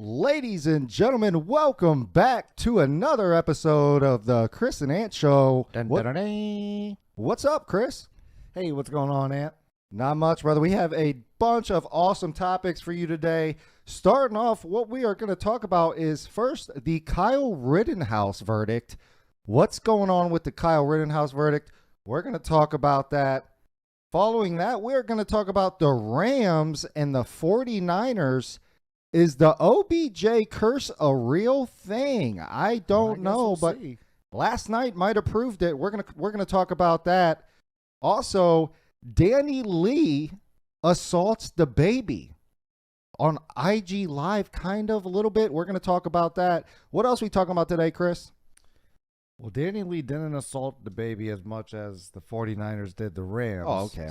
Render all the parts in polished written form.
Ladies and gentlemen, welcome back to another episode of the Chris and Ant Show. What's up, Chris? Hey, what's going on, Ant? Not much, brother. We have a bunch of awesome topics for you today. Starting off, what we are going to talk about is first the Kyle Rittenhouse verdict. What's going on with the Kyle Rittenhouse verdict? We're going to talk about that. Following that, we're going to talk about the Rams and the 49ers. Is the OBJ curse a real thing? I don't know, but last night might have proved it. We're gonna talk about that. Also, DaniLeigh assaults DaBaby on IG Live, kind of a little bit. We're gonna talk about that. What else are we talking about today, Chris? Well, DaniLeigh didn't assault DaBaby as much as the 49ers did the Rams. Oh, okay.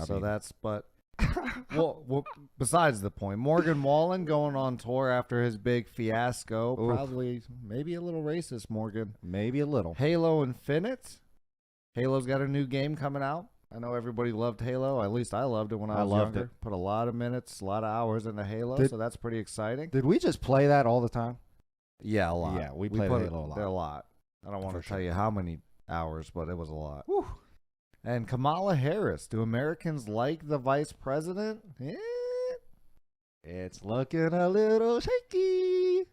Well, besides the point, Morgan Wallen going on tour after his big fiasco. Oof. Probably, maybe a little racist, Morgan. Maybe a little. Halo Infinite. Halo's got a new game coming out. I know everybody loved Halo. At least I loved it when I was younger. It. Put a lot of minutes, a lot of hours into Halo, so that's pretty exciting. Did we just play that all the time? Yeah, a lot. Yeah, we played Halo a lot. I don't want to tell you how many hours, but it was a lot. Whew. And Kamala Harris. Do Americans like the vice president? It's looking a little shaky.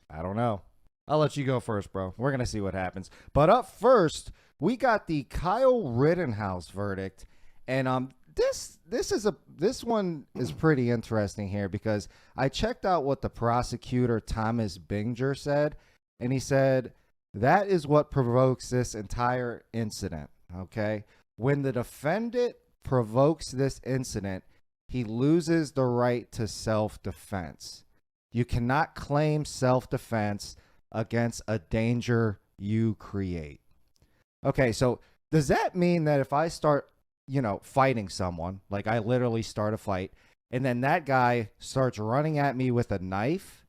I don't know. I'll let you go first, bro. We're going to see what happens. But up first, we got the Kyle Rittenhouse verdict. And this one is pretty interesting here because I checked out what the prosecutor Thomas Binger said, and he said that is what provokes this entire incident. Okay, when the defendant provokes this incident, he loses the right to self-defense. You cannot claim self-defense against a danger you create. Okay, so does that mean that if I start, fighting someone, like I literally start a fight, and then that guy starts running at me with a knife,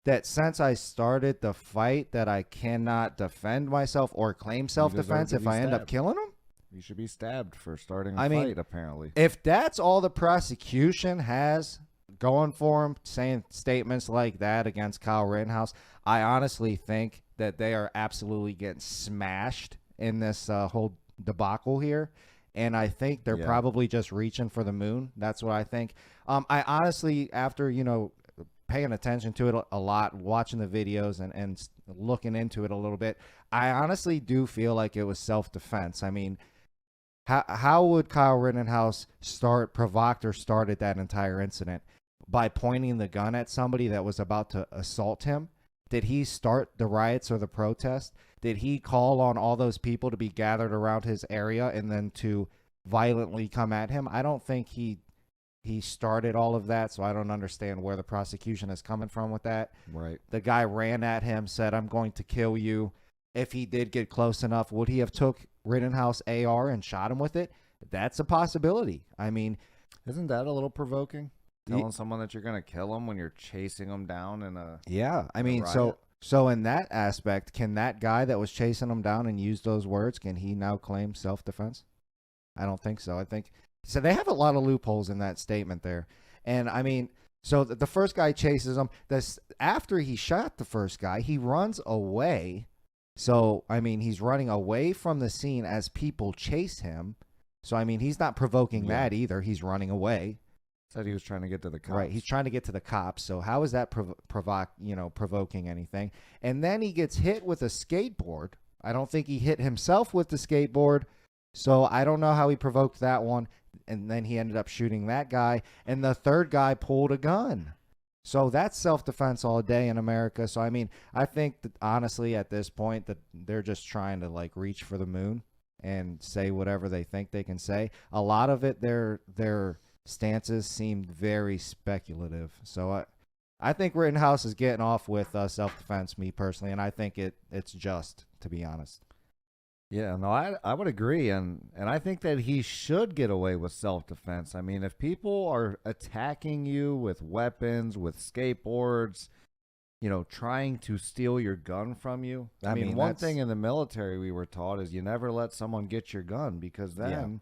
that since I started the fight that I cannot defend myself or claim self-defense if I end up killing him? You should be stabbed for starting a fight, apparently. If that's all the prosecution has going for him, saying statements like that against Kyle Rittenhouse, I honestly think that they are absolutely getting smashed in this whole debacle here. And I think they're probably just reaching for the moon. That's what I think. I honestly, after, paying attention to it a lot, watching the videos and looking into it a little bit, I honestly do feel like it was self-defense. I mean, how would Kyle Rittenhouse started that entire incident? By pointing the gun at somebody that was about to assault him? Did he start the riots or the protest? Did he call on all those people to be gathered around his area and then to violently come at him? I don't think he started all of that, so I don't understand where the prosecution is coming from with that. Right. The guy ran at him, said, "I'm going to kill you." If he did get close enough, would he have took Rittenhouse AR and shot him with it? That's a possibility. I mean, isn't that a little provoking? Telling someone that you're going to kill them when you're chasing them down in a so in that aspect, can that guy that was chasing him down and used those words, can he now claim self-defense? I don't think so. I think so. They have a lot of loopholes in that statement there. And I mean, so the first guy chases him. After he shot the first guy, he runs away. So, I mean, he's running away from the scene as people chase him. So, I mean, he's not provoking that either. He's running away. Said he was trying to get to the cops. Right, he's trying to get to the cops. So how is that provoking anything? And then he gets hit with a skateboard. I don't think he hit himself with the skateboard. So I don't know how he provoked that one. And then he ended up shooting that guy. And the third guy pulled a gun. So that's self-defense all day in America. So, I mean, I think that honestly at this point that they're just trying to reach for the moon and say whatever they think they can say. A lot of it, their stances seemed very speculative. So I think Rittenhouse is getting off with self-defense, me personally, and I think it's just, to be honest. Yeah, no, I would agree, and I think that he should get away with self-defense. I mean, if people are attacking you with weapons, with skateboards, trying to steal your gun from you. I mean, one thing in the military we were taught is you never let someone get your gun because then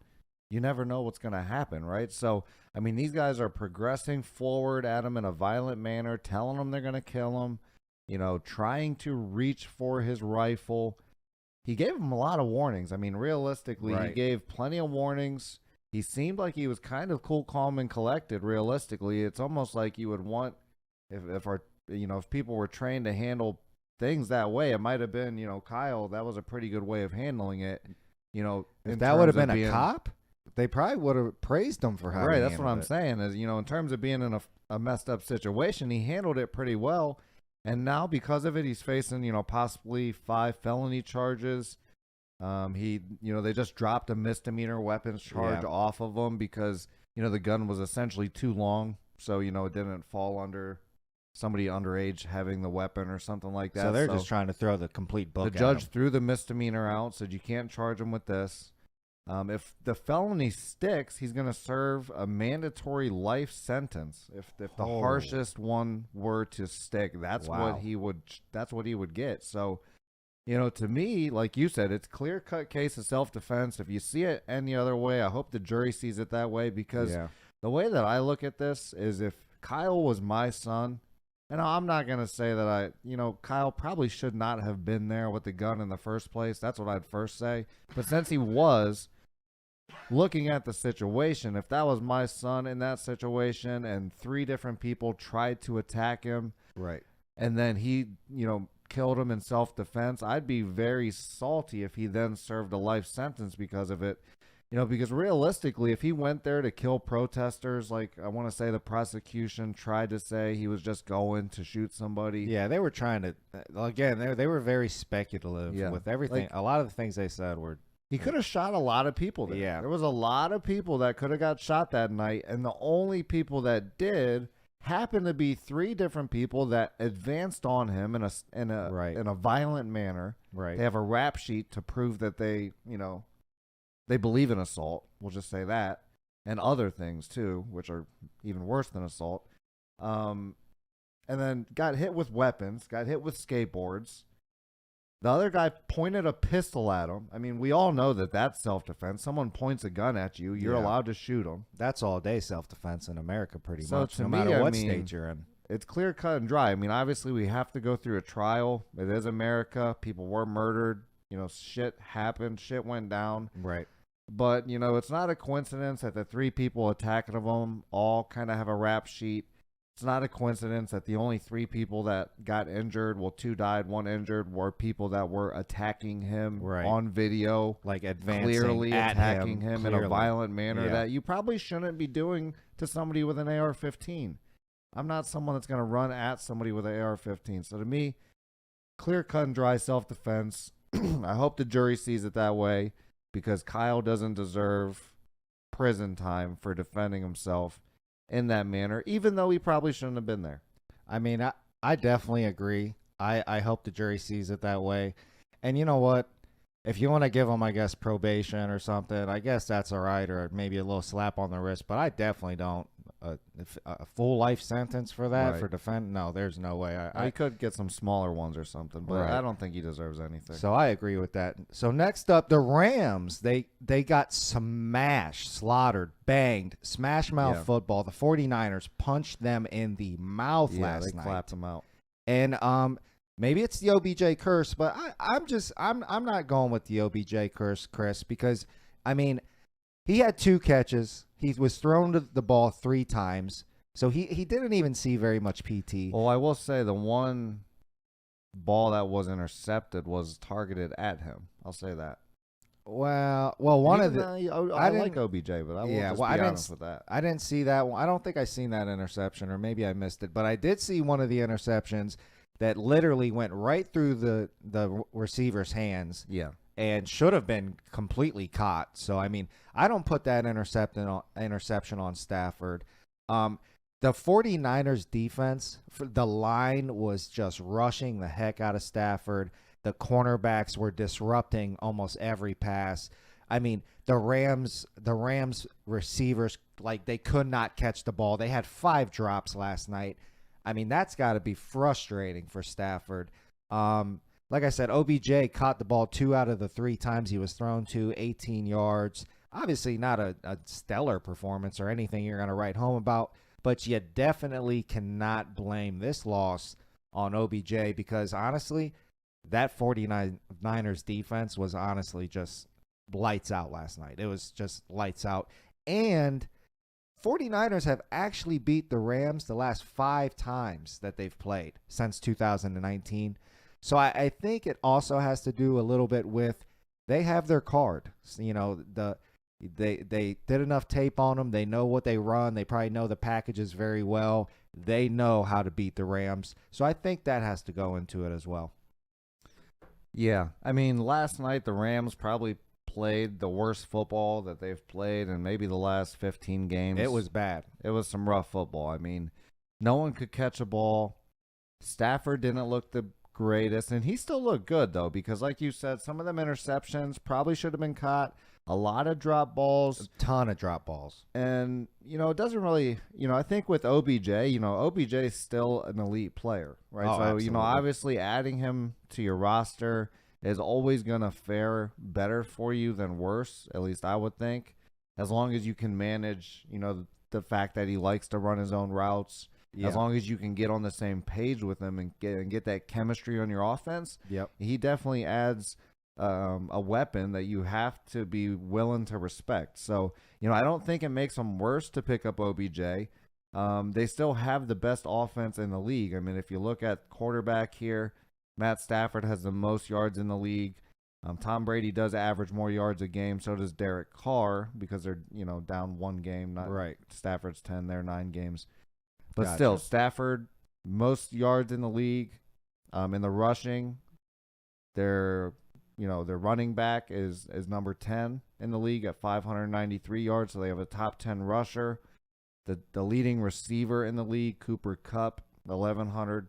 you never know what's going to happen, right? So, I mean, these guys are progressing forward at him in a violent manner, telling him they're going to kill him, trying to reach for his rifle. He gave him a lot of warnings. I mean, realistically, he gave plenty of warnings. He seemed like he was kind of cool, calm, and collected. Realistically, it's almost like you would want if people were trained to handle things that way. It might have been, Kyle. That was a pretty good way of handling it. If that would have been a cop, they probably would have praised him for how. Right, that's what I'm saying. Is in terms of being in a messed up situation, he handled it pretty well. And now because of it, he's facing possibly 5 felony charges. They just dropped a misdemeanor weapons charge off of him because the gun was essentially too long, so it didn't fall under somebody underage having the weapon or something like that. So they're just trying to throw the complete book. The judge threw the misdemeanor out, said you can't charge him with this. If the felony sticks, he's going to serve a mandatory life sentence. If the harshest one were to stick, that's what he would get. So. To me, like you said, it's clear-cut case of self-defense. If you see it any other way, I hope the jury sees it that way because the way that I look at this is if Kyle was my son, and I'm not going to say that Kyle probably should not have been there with the gun in the first place. That's what I'd first say. But since he was, looking at the situation, if that was my son in that situation and 3 different people tried to attack him, right, and then he, killed him in self-defense, I'd be very salty if he then served a life sentence because of it. Because realistically, if he went there to kill protesters, like I want to say the prosecution tried to say he was just going to shoot somebody. Yeah, they were trying to, again, they were very speculative with everything. A lot of the things they said were. He could have shot a lot of people there. Yeah. There was a lot of people that could have got shot that night, and the only people that did happened to be 3 different people that advanced on him in a violent manner. Right. They have a rap sheet to prove that they believe in assault. We'll just say that, and other things too, which are even worse than assault. And then got hit with weapons, got hit with skateboards. The other guy pointed a pistol at him. I mean, we all know that that's self-defense. Someone points a gun at you, you're allowed to shoot them. That's all day self-defense in America pretty much, no matter what state you're in. It's clear cut and dry. I mean, obviously we have to go through a trial. It is America. People were murdered. Shit happened. Shit went down. Right. But, it's not a coincidence that the 3 people attacking them all kind of have a rap sheet. It's not a coincidence that the only 3 people that got injured, 2 died, 1 injured, were people that were attacking him on video, like advancing clearly at attacking him in a violent manner Yeah. that you probably shouldn't be doing to somebody with an AR-15. I'm not someone that's going to run at somebody with an AR-15. So to me, clear cut and dry self-defense. I hope the jury sees it that way because Kyle doesn't deserve prison time for defending himself in that manner, even though he probably shouldn't have been there. I mean, I definitely agree. I hope the jury sees it that way. And you know what? If you want to give him, I guess, probation or something, I guess that's all right, or maybe a little slap on the wrist. But I definitely don't. A full life sentence for that, for defend? No, there's no way. He could get some smaller ones or something, but I don't think he deserves anything. So I agree with that. So next up, the Rams. They got smashed, slaughtered, banged, smash mouth football. The 49ers punched them in the mouth last night. They clapped them out. And maybe it's the OBJ curse, but I'm not going with the OBJ curse, Chris, because I mean, he had 2 catches. He was thrown to the ball 3 times, so he didn't even see very much PT. Well, I will say the one ball that was intercepted was targeted at him. I'll say that. Well, one of the I like OBJ, but I will just be honest with that. I didn't see that one. I don't think I seen that interception, or maybe I missed it. But I did see one of the interceptions that literally went right through the receiver's hands. Yeah. And should have been completely caught. So, I mean, I don't put that interception on Stafford. The 49ers defense, the line was just rushing the heck out of Stafford. The cornerbacks were disrupting almost every pass. I mean, the Rams receivers, like, they could not catch the ball. They had 5 drops last night. I mean, that's got to be frustrating for Stafford. Like I said, OBJ caught the ball 2 out of the 3 times he was thrown to, 18 yards. Obviously, not a stellar performance or anything you're going to write home about, but you definitely cannot blame this loss on OBJ because honestly, that 49ers defense was honestly just lights out last night. It was just lights out. And 49ers have actually beat the Rams the last 5 times that they've played since 2019. So I think it also has to do a little bit with they have their card. You know, they did enough tape on them. They know what they run. They probably know the packages very well. They know how to beat the Rams. So I think that has to go into it as well. Yeah, I mean, last night the Rams probably played the worst football that they've played in maybe the last 15 games. It was bad. It was some rough football. I mean, no one could catch a ball. Stafford didn't look the greatest, and he still looked good, though, because like you said, some of them interceptions probably should have been caught. A lot of drop balls. A ton of drop balls. And, it doesn't really, I think with OBJ, OBJ is still an elite player, right? Oh, so, absolutely. Obviously adding him to your roster is always going to fare better for you than worse, at least I would think, as long as you can manage, the fact that he likes to run his own routes. Yeah. As long as you can get on the same page with him and get that chemistry on your offense, Yep. he definitely adds a weapon that you have to be willing to respect. So, I don't think it makes them worse to pick up OBJ. They still have the best offense in the league. I mean, if you look at quarterback here, Matt Stafford has the most yards in the league. Tom Brady does average more yards a game. So does Derek Carr because they're, down 1 game. Not right. Stafford's 10, they're 9 games. But Gotcha. still, Stafford, most yards in the league. In the rushing, their running back is number 10 in the league at 593 yards. So they have a top 10 rusher. The leading receiver in the league, Cooper Kupp, 1,100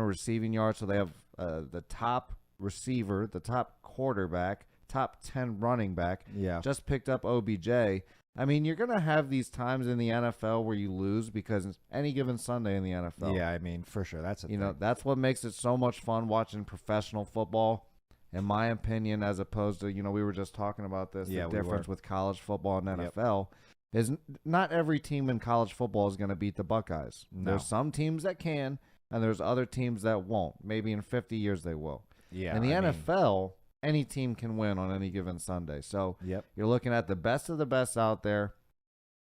receiving yards. So they have the top receiver, the top quarterback, top 10 running back. Yeah. Just picked up OBJ. I mean, you're going to have these times in the NFL where you lose because it's any given Sunday in the NFL. Yeah, I mean, for sure. That's a thing. That's what makes it so much fun watching professional football, in my opinion, as opposed to, we were just talking about this, Yeah, the difference with college football and Yep. NFL is not every team in college football is going to beat the Buckeyes. No. There's some teams that can, and there's other teams that won't. Maybe in 50 years they will. Yeah. In the I mean, NFL, any team can win on any given Sunday. So yep. you're looking at the best of the best out there.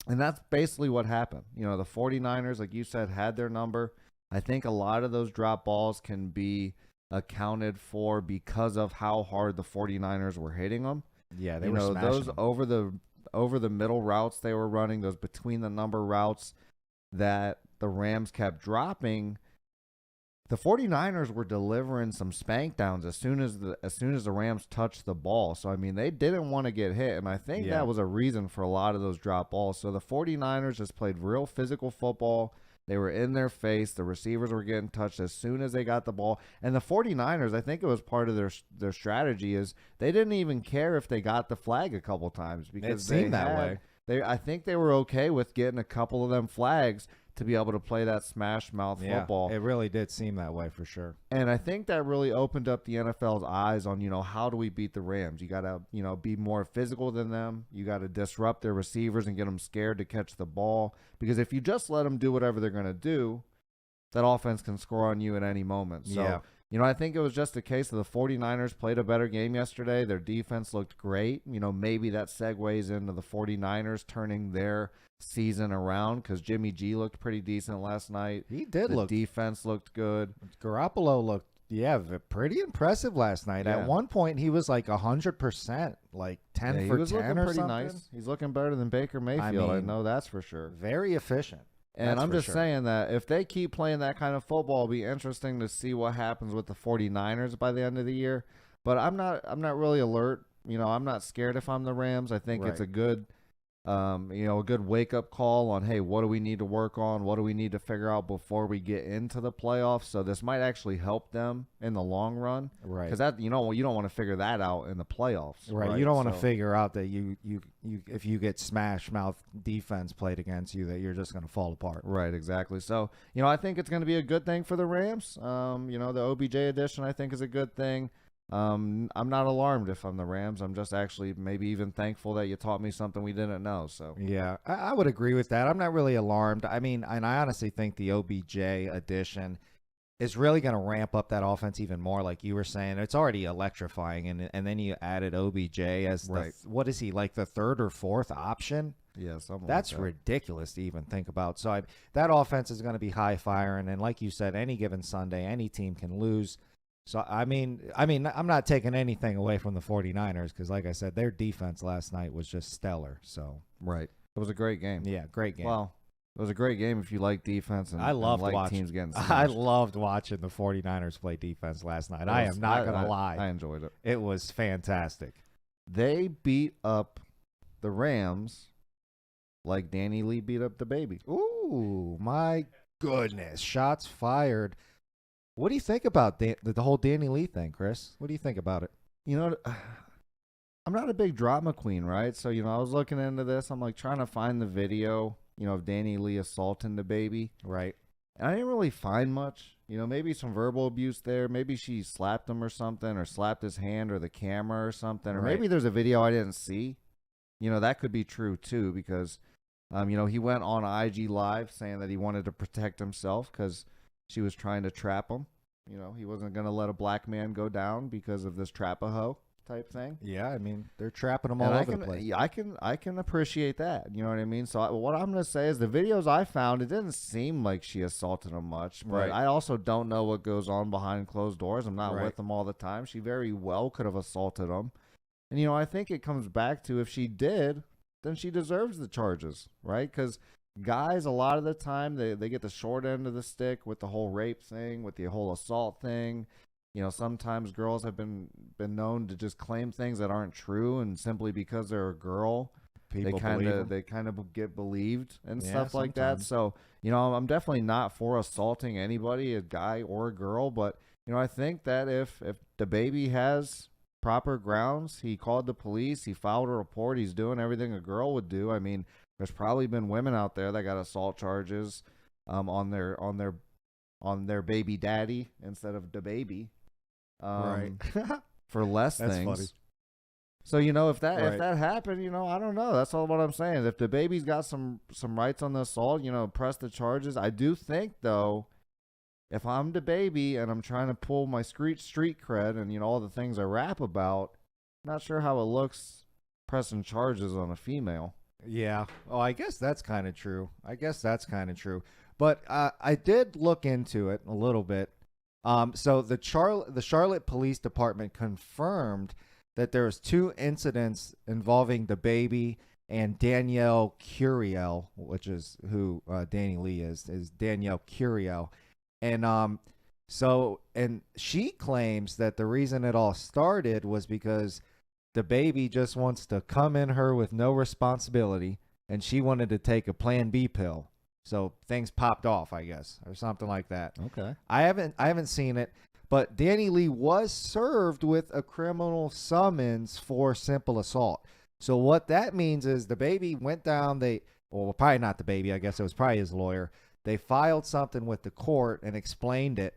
And that's basically what happened. The 49ers, like you said, had their number. I think a lot of those drop balls can be accounted for because of how hard the 49ers were hitting them. Yeah, they were smashing those them. over the middle routes they were running, those between the number routes that the Rams kept dropping. The 49ers were delivering some spank downs as soon as the Rams touched the ball. So, I mean, they didn't want to get hit, and I think that was a reason for a lot of those drop balls. So, the 49ers just played real physical football. They were in their face. The receivers were getting touched as soon as they got the ball. And the 49ers, I think it was part of their strategy is they didn't even care if they got the flag a couple times because it seemed that way. I think they were okay with getting a couple of them flags to be able to play that smash mouth football. It really did seem that way for sure. And I think that really opened up the NFL's eyes on, how do we beat the Rams? You got to, be more physical than them. You got to disrupt their receivers and get them scared to catch the ball. Because if you just let them do whatever they're going to do, that offense can score on you at any moment. So, I think it was just a case of the 49ers played a better game yesterday. Their defense looked great. Maybe that segues into the 49ers turning their season around because Jimmy G looked pretty decent last night. He did look. The defense looked good. Garoppolo looked, pretty impressive last night. Yeah. At one point, he was like 100%, like 10 Yeah, for he was 10 looking or pretty something. nice. He's looking better than Baker Mayfield. I know that's for sure. Very efficient. And That's I'm for just sure. saying that if they keep playing that kind of football, it'll be interesting to see what happens with the 49ers by the end of the year. But I'm not really alert. I'm not scared if I'm the Rams. I think it's Right. a good a good wake-up call on, hey, what do we need to work on? What do we need to figure out before we get into the playoffs? So this might actually help them in the long run. Right. Because that you don't want to figure that out in the playoffs. Right. You don't want to So- figure out that you if you get smash mouth defense played against you that you're just going to fall apart. Right, exactly. So, I think it's going to be a good thing for the Rams. The OBJ addition I think is a good thing. I'm not alarmed if I'm the Rams. I'm just actually maybe even thankful that you taught me something we didn't know. So Yeah, I would agree with that. I'm not really alarmed. I mean, and I honestly think the OBJ addition is really going to ramp up that offense even more. Like you were saying, it's already electrifying, and then you added OBJ as Right. what is he, like the third or fourth option? yeah, something That's like that. ridiculous to even think about. So that offense is going to be high firing, and like you said, any given Sunday, any team can lose. So I mean, I'm not taking anything away from the 49ers because, like I said, their defense last night was just stellar. So Right. It was a great game. yeah, great game. Well, it was a great game if you like defense and I loved like watching. teams getting I smashed. loved watching the 49ers play defense last night. It I was- am not going to lie. I enjoyed it. It was fantastic. They beat up the Rams like DaniLeigh beat up DaBaby. Ooh, my goodness. Shots fired. What do you think about the whole DaniLeigh thing, Chris? What do you think about it? You know, I'm not a big drama queen, right? So, I was looking into this. I'm like trying to find the video, of DaniLeigh assaulting DaBaby. Right. And I didn't really find much. Maybe some verbal abuse there. Maybe she slapped him or something, or slapped his hand or the camera or something. Or Right. maybe there's a video I didn't see. That could be true too because, he went on IG Live saying that he wanted to protect himself because she was trying to trap him. He wasn't going to let a black man go down because of this trap-a-hoe type thing. Yeah, I mean, they're trapping them all And over the place. yeah, I can appreciate that. You know what I mean? So what I'm going to say is the videos I found, it didn't seem like she assaulted him much. But Right. I also don't know what goes on behind closed doors. I'm not Right. with them all the time. She very well could have assaulted him. And, I think it comes back to if she did, then she deserves the charges, right? Because guys, a lot of the time, they get the short end of the stick with the whole rape thing, with the whole assault thing. Sometimes girls have been known to just claim things that aren't true, and simply because they're a girl, People they kind of get believed and Yeah, stuff like that. sometimes. So, I'm definitely not for assaulting anybody, a guy or a girl, but I think that if DaBaby has proper grounds, he called the police, he filed a report, he's doing everything a girl would do. I mean, there's probably been women out there that got assault charges on their baby daddy instead of DaBaby. Right. For less That's things. funny. So if that Right. happened, I don't know. That's all what I'm saying. If DaBaby's got some rights on the assault, press the charges. I do think though, if I'm DaBaby and I'm trying to pull my street cred and all the things I rap about, not sure how it looks pressing charges on a female. Yeah. Oh, I guess that's kind of true. But I did look into it a little bit. So the Charlotte Police Department confirmed that there was 2 incidents involving DaBaby and Danielle Curiel, which is who DaniLeigh is Danielle Curiel. And and she claims that the reason it all started was because DaBaby just wants to come in her with no responsibility, and she wanted to take a Plan B pill. So things popped off, I guess, or something like that. Okay. I haven't seen it, but DaniLeigh was served with a criminal summons for simple assault. So what that means is DaBaby went down. Probably not DaBaby. I guess it was probably his lawyer. They filed something with the court and explained it,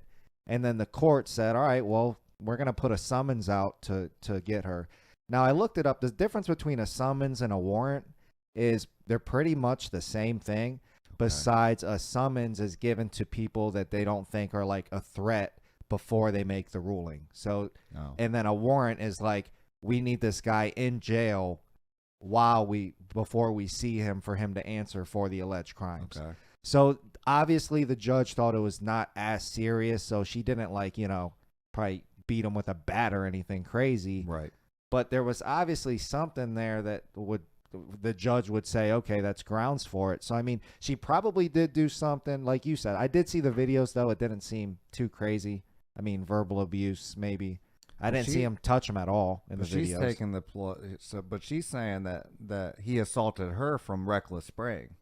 and then the court said, "All right, well, we're gonna put a summons out to get her." Now I looked it up. The difference between a summons and a warrant is they're pretty much the same thing. Besides, a summons is given to people that they don't think are like a threat before they make the ruling. So, and then a warrant is like, we need this guy in jail before we see him for him to answer for the alleged crimes. Okay. So obviously the judge thought it was not as serious, so she didn't probably beat him with a bat or anything crazy. Right. But there was obviously something there that the judge would say, okay, that's grounds for it. So, I mean, she probably did do something, like you said. I did see the videos, though. It didn't seem too crazy. I mean, verbal abuse, maybe. I didn't see him touch him at all in the videos. She's taking but she's saying that he assaulted her from reckless spraying.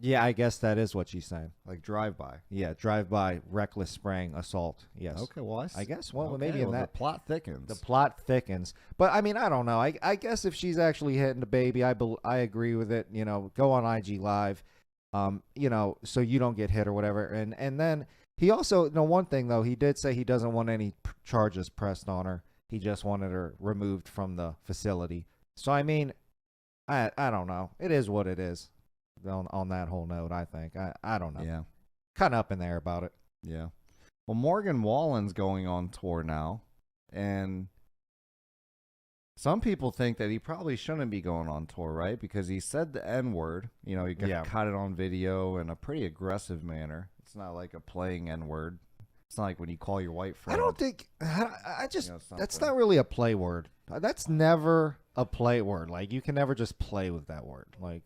Yeah, I guess that is what she's saying. Like drive-by. Yeah, drive-by, reckless spraying, assault. Yes. Okay, well, I guess, well, okay, maybe in that. The plot thickens. The plot thickens. But, I mean, I don't know. I guess if she's actually hitting DaBaby, I agree with it. Go on IG Live, so you don't get hit or whatever. And then he also, one thing, though, he did say he doesn't want any charges pressed on her. He just wanted her removed from the facility. So I mean, I don't know. It is what it is. On that whole note, I think I don't know. Yeah. Kind of up in there about it. Yeah. Well, Morgan Wallen's going on tour now, and some people think that he probably shouldn't be going on tour, right? Because he said the N-word. You know, he got caught it on video in a pretty aggressive manner. It's not like a playing N-word. It's not like when you call your white friend. I don't think I just that's something. not really a play word. That's never a play word. Like you can never just play with that word. Like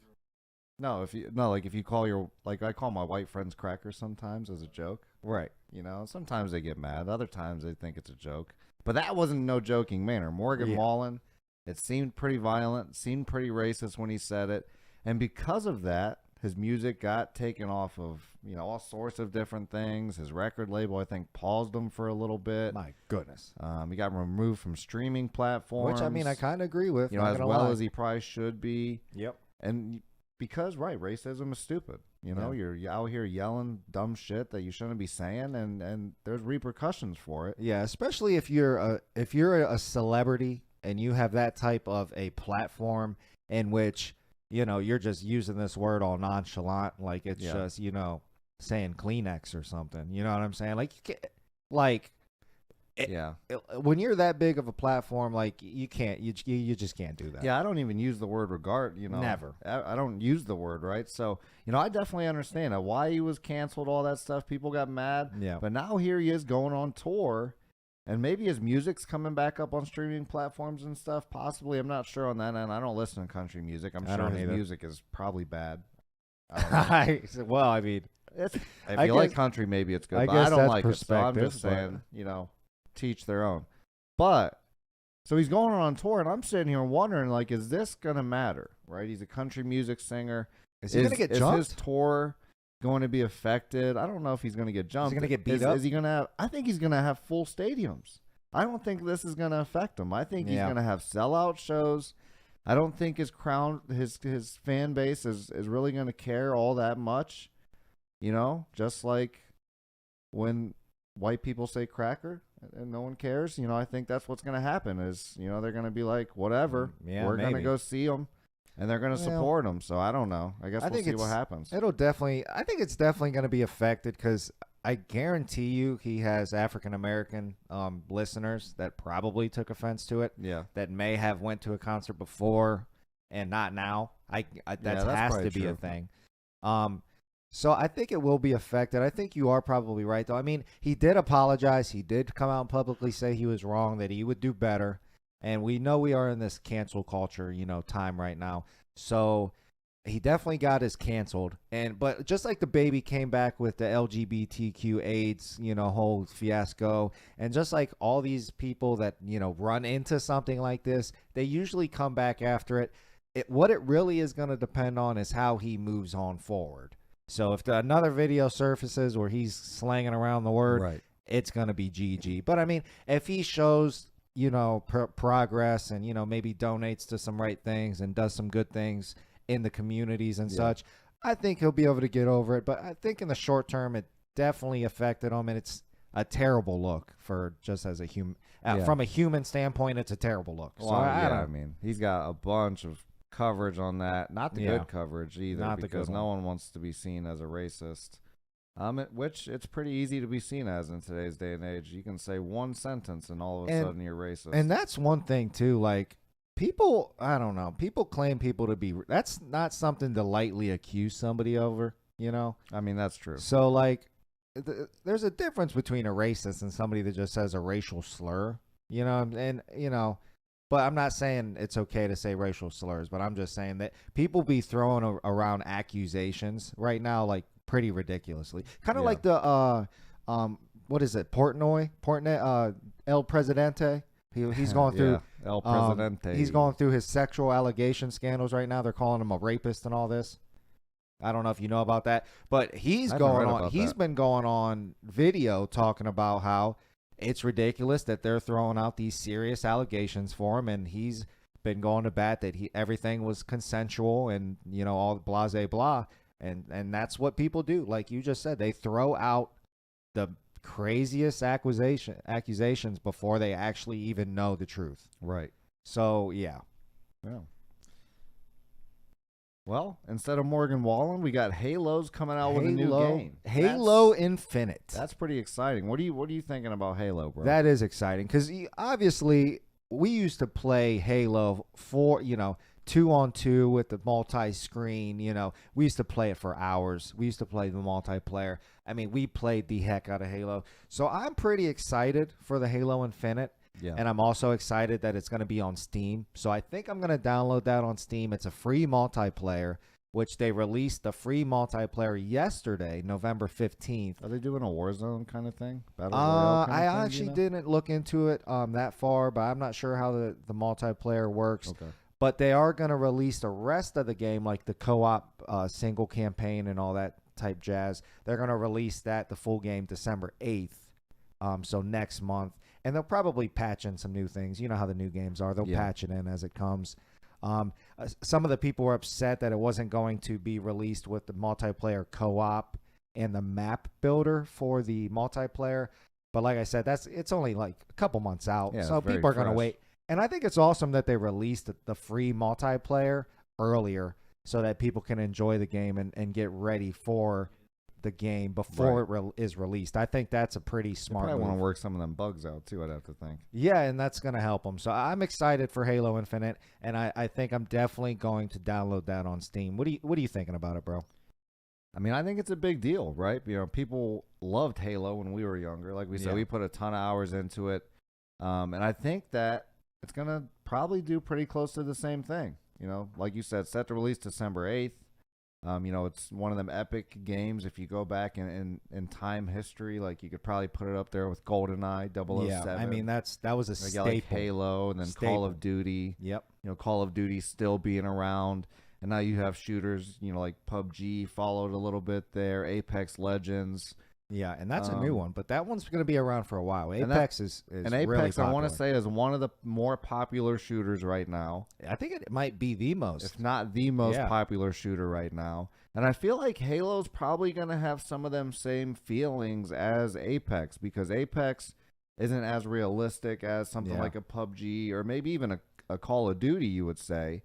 like if you call your I call my white friends crackers sometimes as a joke. right. You know, sometimes they get mad. Other times they think it's a joke. But that wasn't no joking manner. Morgan Wallen, it seemed pretty violent, seemed pretty racist when he said it. And because of that, his music got taken off of, all sorts of different things. His record label, I think, paused him for a little bit. My goodness. He got removed from streaming platforms. Which, I mean, I kind of agree with. As well as he probably should be. Yep. And because, racism is stupid. You're out here yelling dumb shit that you shouldn't be saying, and there's repercussions for it. Yeah, especially if you're a celebrity and you have that type of a platform in which, you're just using this word all nonchalant, like it's just, saying Kleenex or something. You know what I'm saying? Like, you can't, like, when you're that big of a platform, like you just can't do that. Yeah, I don't even use the word regard. Never. I don't use the word, right? So I definitely understand why he was canceled, all that stuff. People got mad. Yeah. But now here he is going on tour, and maybe his music's coming back up on streaming platforms and stuff. Possibly, I'm not sure on that end. I don't listen to country music. I'm sure his music is probably bad. I don't know. Well, I mean, if you like country, maybe it's good. But I don't like it. So I'm just saying, teach their own. But so he's going on tour, and I'm sitting here wondering, like, is this gonna matter? Right? He's a country music singer. Is he gonna get jumped? Is his tour going to be affected? I don't know if he's gonna get jumped. Is he gonna get beat up? Is he gonna have? I think he's gonna have full stadiums. I don't think this is gonna affect him. I think he's gonna have sellout shows. I don't think his fan base is really gonna care all that much. Just like when white people say cracker and no one cares, I think that's what's going to happen is, they're going to be like, whatever, we're going to go see them, and they're going to support them. So I don't know. I guess we'll see what happens. I think it's definitely going to be affected because I guarantee you he has African-American listeners that probably took offense to it. Yeah. That may have went to a concert before and not now. That has to be a thing. So I think it will be affected. I think you are probably right, though. I mean, he did apologize. He did come out and publicly say he was wrong, that he would do better. And we know we are in this cancel culture, time right now. So he definitely got his canceled. But just like DaBaby came back with the LGBTQ AIDS, whole fiasco, and just like all these people that, run into something like this, they usually come back after it. What it really is going to depend on is how he moves on forward. So if another video surfaces where he's slanging around the word, it's going to be GG. But, I mean, if he shows, progress and, maybe donates to some right things and does some good things in the communities and such, I think he'll be able to get over it. But I think in the short term, it definitely affected him. And it's a terrible look for just as a human. From a human standpoint, it's a terrible look. Well, I mean, he's got a bunch of coverage on that, not the good coverage either, because no one wants to be seen as a racist, which it's pretty easy to be seen as in today's day and age. You can say one sentence and all of a sudden you're racist. And that's one thing too, like people, I don't know, people claim people to be, that's not something to lightly accuse somebody over, I mean, that's true. So like there's a difference between a racist and somebody that just says a racial slur, but I'm not saying it's okay to say racial slurs, but I'm just saying that people be throwing around accusations right now, like pretty ridiculously. Kind of like the, what is it? Portnoy, El Presidente. He's going through El Presidente. He's going through his sexual allegation scandals right now. They're calling him a rapist and all this. I don't know if you know about that, but he's been going on video talking about how it's ridiculous that they're throwing out these serious allegations for him, and he's been going to bat that everything was consensual and all blase blah, and that's what people do. Like you just said, they throw out the craziest accusations before they actually even know the truth. Right. So yeah. Yeah. Well, instead of Morgan Wallen, we got Halo's coming out with a new game. Halo Infinite. That's pretty exciting. What are you thinking about Halo, bro? That is exciting because obviously we used to play Halo for 2-on-2 with the multi-screen. We used to play it for hours. We used to play the multiplayer. I mean, we played the heck out of Halo. So I'm pretty excited for the Halo Infinite. Yeah. And I'm also excited that it's going to be on Steam. So I think I'm going to download that on Steam. It's a free multiplayer, which they released the free multiplayer yesterday, November 15th. Are they doing a Warzone kind of thing? Battle Royale kind I of thing, actually didn't look into it that far, but I'm not sure how the multiplayer works. Okay. But they are going to release the rest of the game, like the co-op single campaign and all that type jazz. They're going to release the full game, December 8th, so next month. And they'll probably patch in some new things. You know how the new games are. They'll patch it in as it comes. Some of the people were upset that it wasn't going to be released with the multiplayer co-op and the map builder for the multiplayer. But like I said, it's only like a couple months out. Yeah, so people are going to wait. And I think it's awesome that they released the free multiplayer earlier so that people can enjoy the game and get ready for the game before it is released. I think that's a pretty smart I move. want to work some of them bugs out too, I'd have to think. Yeah, and that's going to help them. So I'm excited for Halo Infinite, and I think I'm definitely going to download that on Steam. What are you thinking about it, bro? I mean, I think it's a big deal, right? People loved Halo when we were younger. Like we said, we put a ton of hours into it. And I think that it's going to probably do pretty close to the same thing. Like you said, set to release December 8th. It's one of them epic games. If you go back in time history, like you could probably put it up there with GoldenEye, 007. Yeah, I mean that was a staple. Like Halo, and then Call of Duty. Yep. Call of Duty still being around, and now you have shooters. Like PUBG followed a little bit there. Apex Legends. Yeah, and that's a new one, but that one's going to be around for a while. Apex is and Apex, really popular. I want to say, is one of the more popular shooters right now. I think it might be the most, if not the most popular shooter right now. And I feel like Halo's probably going to have some of them same feelings as Apex, because Apex isn't as realistic as something like a PUBG or maybe even a Call of Duty, you would say.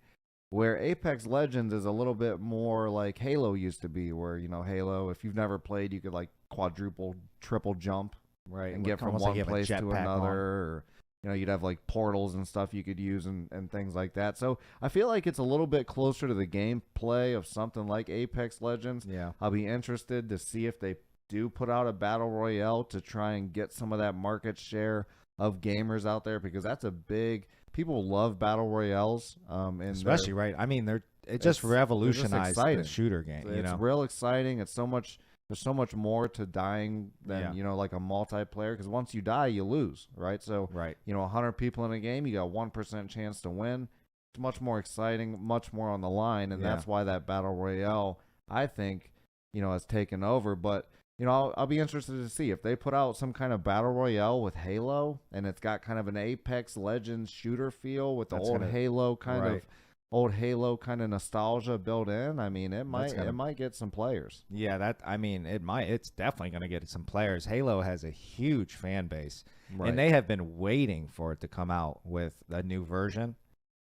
Where Apex Legends is a little bit more like Halo used to be, where, Halo, if you've never played, you could like quadruple, triple jump, right, and get from one place to another. Or, you'd have like portals and stuff you could use and things like that. So I feel like it's a little bit closer to the gameplay of something like Apex Legends. Yeah. I'll be interested to see if they do put out a battle royale to try and get some of that market share of gamers out there, because that's a big... People love battle royales, especially right. I mean, it just revolutionized the shooter game. It's real exciting. It's so much. There's so much more to dying than like a multiplayer, because once you die, you lose, right? So 100 people in a game, you got 1% chance to win. It's much more exciting, much more on the line, and that's why that battle royale, I think, has taken over. But I'll be interested to see if they put out some kind of battle royale with Halo, and it's got kind of an Apex Legends shooter feel with the old Halo kind of nostalgia built in. I mean, it might get some players. Yeah, it's definitely going to get some players. Halo has a huge fan base, and they have been waiting for it to come out with a new version.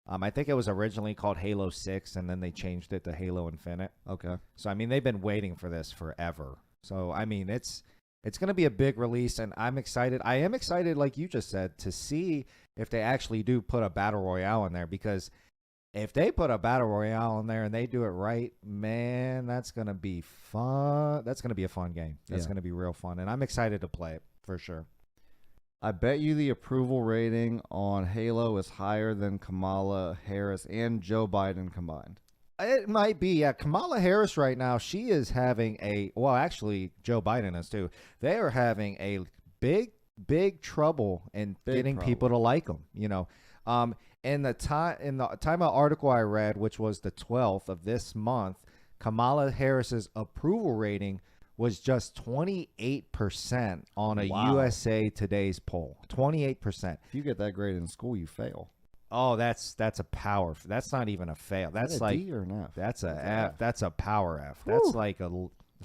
I think it was originally called Halo 6, and then they changed it to Halo Infinite. Okay. So I mean, they've been waiting for this forever. So, I mean, it's going to be a big release, and I'm excited. I am excited, like you just said, to see if they actually do put a battle royale in there, because if they put a battle royale in there and they do it right, man, that's going to be fun. That's going to be a fun game. That's going to be real fun, and I'm excited to play it for sure. I bet you the approval rating on Halo is higher than Kamala Harris and Joe Biden combined. It might be. Yeah, Kamala Harris right now, she is having actually, Joe Biden is too. They are having a big trouble in getting people to like them, in the Time Out article I read, which was the 12th of this month, Kamala Harris's approval rating was just 28% on a USA Today's poll. 28%. If you get that grade in school, you fail. Oh, that's a power. That's not even a fail. That's like D or an F? That's a F. That's a power F. Woo. That's like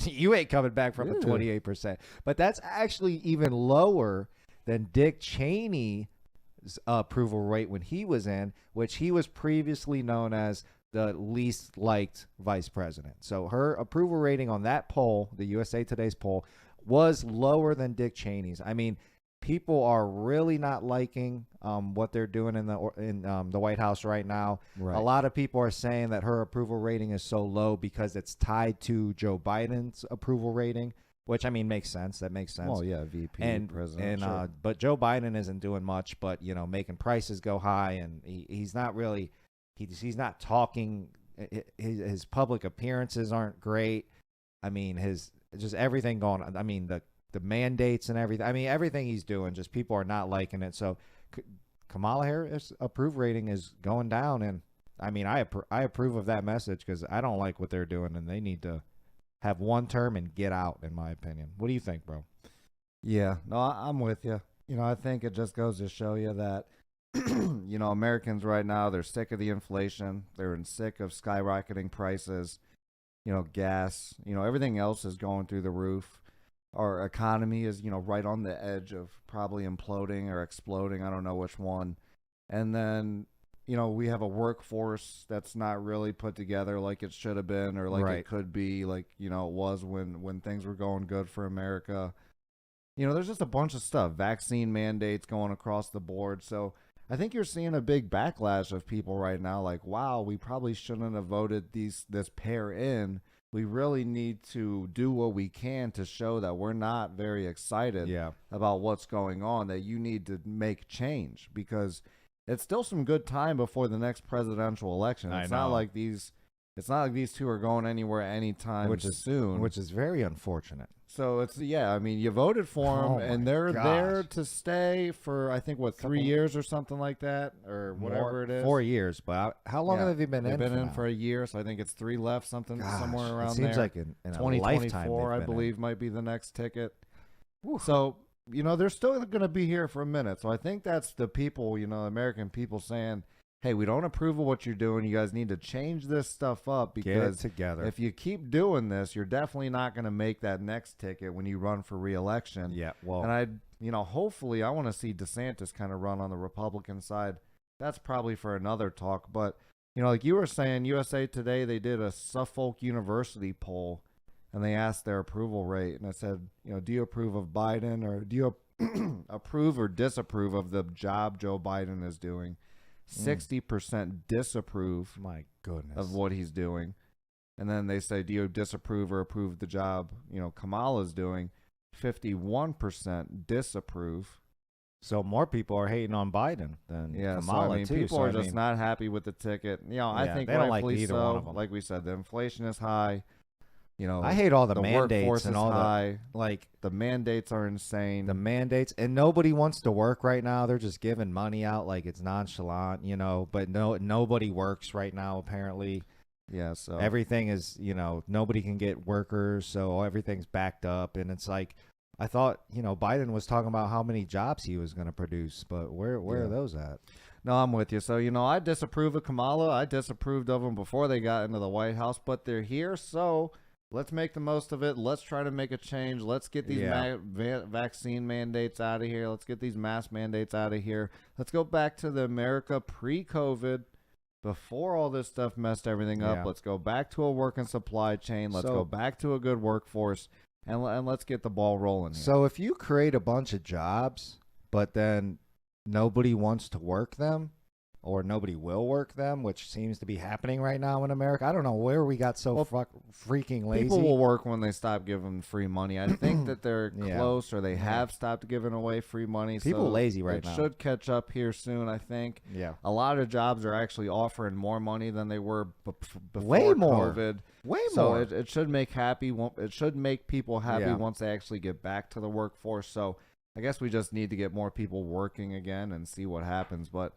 You ain't coming back from a 28%. But that's actually even lower than Dick Cheney's approval rate when he was in, which he was previously known as the least liked vice president. So her approval rating on that poll, the USA Today's poll, was lower than Dick Cheney's. I mean, people are really not liking what they're doing in the White House right now. Right. A lot of people are saying that her approval rating is so low because it's tied to Joe Biden's approval rating, which, I mean, makes sense. That makes sense. Well, yeah, VP, and president. sure. But Joe Biden isn't doing much, but making prices go high, and he's not really he's not talking. His public appearances aren't great. I mean, his just everything going on. I mean, the mandates and everything. I mean, everything he's doing, just people are not liking it. So Kamala Harris' approval rating is going down, and I mean, I approve of that message because I don't like what they're doing, and they need to have one term and get out, in my opinion. What do you think, bro? Yeah, no, I'm with you. I think it just goes to show you that, Americans right now, they're sick of the inflation. They're sick of skyrocketing prices. Gas, everything else is going through the roof. Our economy is, right on the edge of probably imploding or exploding. I don't know which one. And then, we have a workforce that's not really put together like it should have been or like it could be, like, it was when things were going good for America. There's just a bunch of stuff, vaccine mandates going across the board. So I think you're seeing a big backlash of people right now like, wow, we probably shouldn't have voted this pair in. We really need to do what we can to show that we're not very excited about what's going on, that you need to make change because it's still some good time before the next presidential election. It's not like these two are going anywhere anytime soon. Which is very unfortunate. So I mean, you voted for them, and they're there to stay for, I think, 3 years or something like that, or whatever it is. 4 years, but how long have they been in? They've been in for a year, so I think it's 3 left, somewhere around there. It seems like in 2024, I believe, might be the next ticket. Oof. So, they're still going to be here for a minute. So I think that's the people, American people saying, hey, we don't approve of what you're doing. You guys need to change this stuff up because together. If you keep doing this, you're definitely not going to make that next ticket when you run for re-election. Yeah, well, and hopefully I want to see DeSantis kind of run on the Republican side. That's probably for another talk. But, like you were saying, USA Today, they did a Suffolk University poll, and they asked their approval rate. And it said, do you approve of Biden or do you approve or disapprove of the job Joe Biden is doing? 60% disapprove my goodness of what he's doing. And then they say, do you disapprove or approve the job, Kamala's doing? 51% disapprove. So more people are hating on Biden than Kamala, too. People are just not happy with the ticket. I think they don't rightfully like either so. one of them. Like we said, the inflation is high. I hate all the mandates workforce and is all high. the mandates are insane. The mandates, and nobody wants to work right now. They're just giving money out like it's nonchalant, but nobody works right now apparently. Yeah, so everything is, nobody can get workers, so everything's backed up, and it's like I thought, Biden was talking about how many jobs he was going to produce, but where are those at? No, I'm with you. So, I disapprove of Kamala. I disapproved of them before they got into the White House, but they're here, so let's make the most of it. Let's try to make a change. Let's get these vaccine mandates out of here. Let's get these mask mandates out of here. Let's go back to the America pre-COVID, before all this stuff messed everything up. Let's go back to a working supply chain. Let's go back to a good workforce, and let's get the ball rolling here. So if you create a bunch of jobs, but then nobody wants to work them, or nobody will work them, which seems to be happening right now in America. I don't know where we got so freaking lazy. People will work when they stop giving free money. I think that they're close, or they have stopped giving away free money. People so lazy right now. It should catch up here soon, I think. Yeah. A lot of jobs are actually offering more money than they were before Way more. COVID. Way so more. It should make It should make people happy once they actually get back to the workforce. So I guess we just need to get more people working again and see what happens. But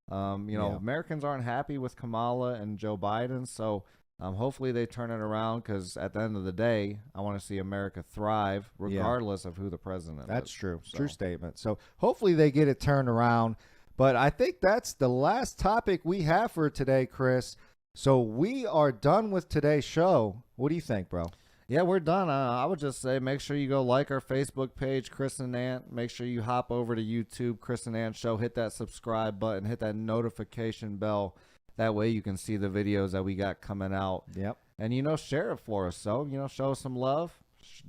Americans aren't happy with Kamala and Joe Biden, so hopefully they turn it around, because at the end of the day, I want to see America thrive regardless of who the president is. That's true. True statement. So hopefully they get it turned around. But I think that's the last topic we have for today, Chris. So we are done with today's show. What do you think, bro? Yeah, we're done. I would just say make sure you go like our Facebook page, Chris and Ant. Make sure you hop over to YouTube, Chris and Ant Show. Hit that subscribe button. Hit that notification bell. That way you can see the videos that we got coming out. Yep. And, share it for us. So, show us some love.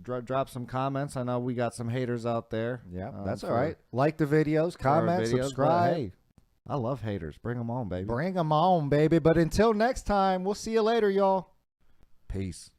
Drop some comments. I know we got some haters out there. Yeah, that's all right. Like the videos, comment, subscribe. Hey, I love haters. Bring them on, baby. Bring them on, baby. But until next time, we'll see you later, y'all. Peace.